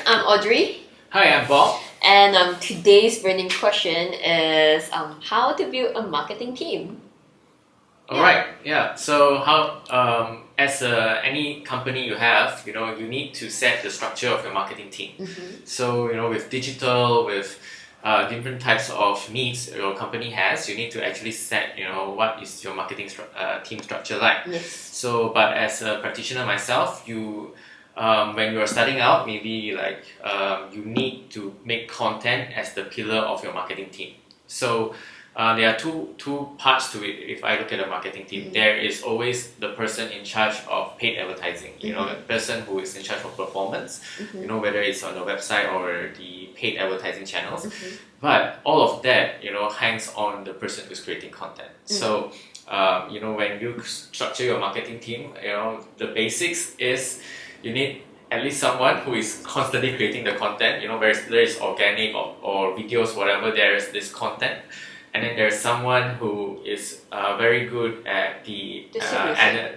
I'm Audrey, Hi, I'm Bob. and today's burning question is how to build a marketing team. All right, yeah. So how, as any company you have, you need to set the structure of your marketing team. So with digital, with different types of needs your company has, you need to actually set, what is your marketing team structure like. Yes. So, but as a practitioner myself, when you're starting out, maybe like you need to make content as the pillar of your marketing team. So there are two parts to it. If I look at a marketing team, there is always the person in charge of paid advertising. The person who is in charge of performance. Whether it's on the website or the paid advertising channels. But all of that, hangs on the person who's creating content. So when you structure your marketing team, the basics is you need at least someone who is constantly creating the content, where there is organic or videos, whatever, there is this content. And then there's someone who is very good at the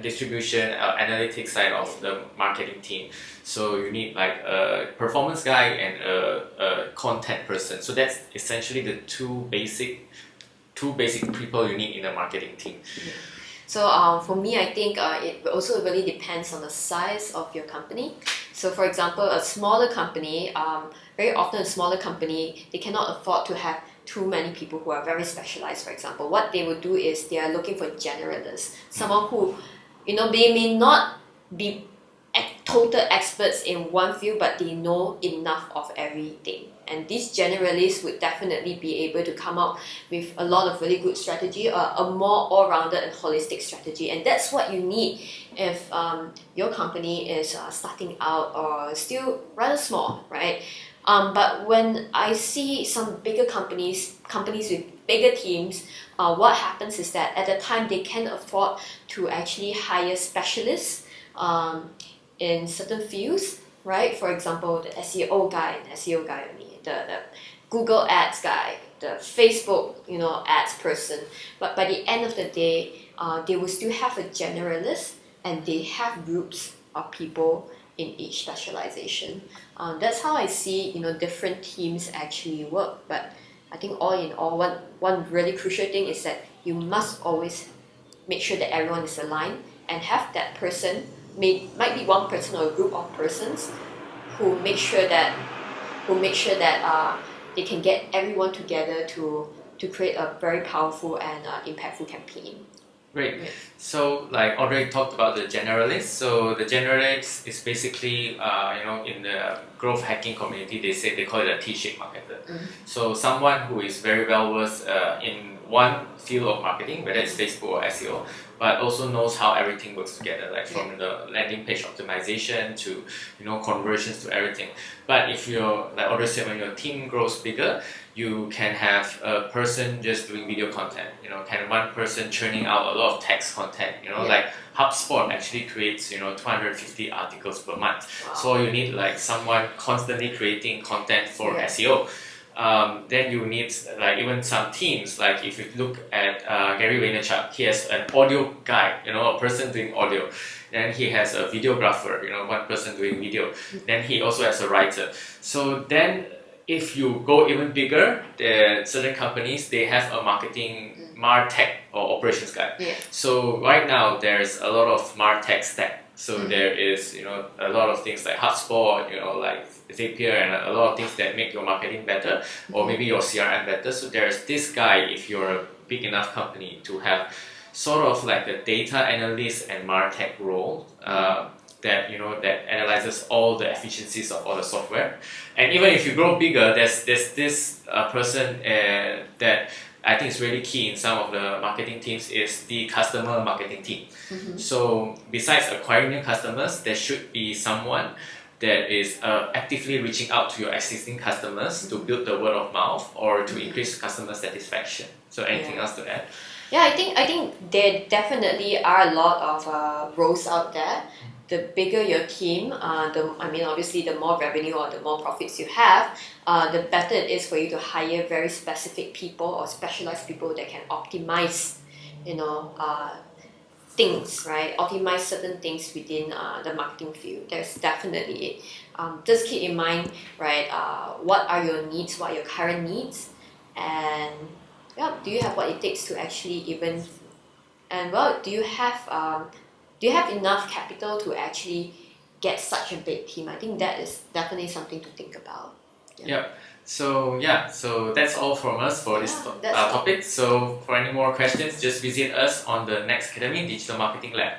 distribution, analytics side of the marketing team. So you need like a performance guy and a content person. So that's essentially the two basic people you need in a marketing team. So for me, I think it also really depends on the size of your company. So for example, a smaller company, very often a smaller company, they cannot afford to have too many people who are very specialized. For example, what they would do is they are looking for generalists, someone who, they may not be total experts in one field, but they know enough of everything. And these generalists would definitely be able to come up with a lot of really good strategy, a more all-rounded and holistic strategy. And that's what you need if your company is starting out or still rather small, right? But when I see some bigger companies with bigger teams, what happens is that at the time they can afford to actually hire specialists in certain fields, right? For example, the SEO guy only, the Google Ads guy, the Facebook, ads person. But by the end of the day, they will still have a generalist, and they have groups of people in each specialization. That's how I see, different teams actually work. But I think all in all, one really crucial thing is that you must always make sure that everyone is aligned and have that person, might be one person or a group of persons, who make sure that they can get everyone together to create a very powerful and impactful campaign. Great. So, like Audrey talked about the generalist. So the generalist is basically, in the growth hacking community, they call it a T-shaped marketer. So someone who is very well versed in one field of marketing, whether it's Facebook or SEO, but also knows how everything works together, like from the landing page optimization to conversions to everything. But if you're, like Audrey said, when your team grows bigger, you can have a person just doing video content, can one person churning out a lot of text content, like HubSpot actually creates 250 articles per month. Wow. So you need like someone constantly creating content for SEO. Then you need like even some teams, like if you look at Gary Vaynerchuk, he has an audio guy, a person doing audio. Then he has a videographer, one person doing video. Then he also has a writer. So then if you go even bigger, certain companies, they have a marketing MarTech or operations guy. So right now there's a lot of MarTech stack. So there is, a lot of things like HubSpot, like Zapier, and a lot of things that make your marketing better, or maybe your CRM better. So there's this guy, if you're a big enough company, to have sort of like a data analyst and MarTech role, that analyzes all the efficiencies of all the software. And even if you grow bigger, there's this person that I think is really key in some of the marketing teams, is the customer marketing team. So besides acquiring new customers, there should be someone that is actively reaching out to your existing customers to build the word of mouth or to increase customer satisfaction. So anything else to add? Yeah, I think there definitely are a lot of roles out there. The bigger your team, obviously the more revenue or the more profits you have, the better it is for you to hire very specific people or specialized people that can optimize, things, right? Optimize certain things within the marketing field. There's definitely it. Just keep in mind, right? What are your needs? What are your current needs? And yeah, do you have what it takes to actually even? And well, do you have enough capital to actually get such a big team? I think that is definitely something to think about. Yep. So that's all from us for this that's all. topic. So for any more questions, just visit us on the Next Academy Digital Marketing Lab.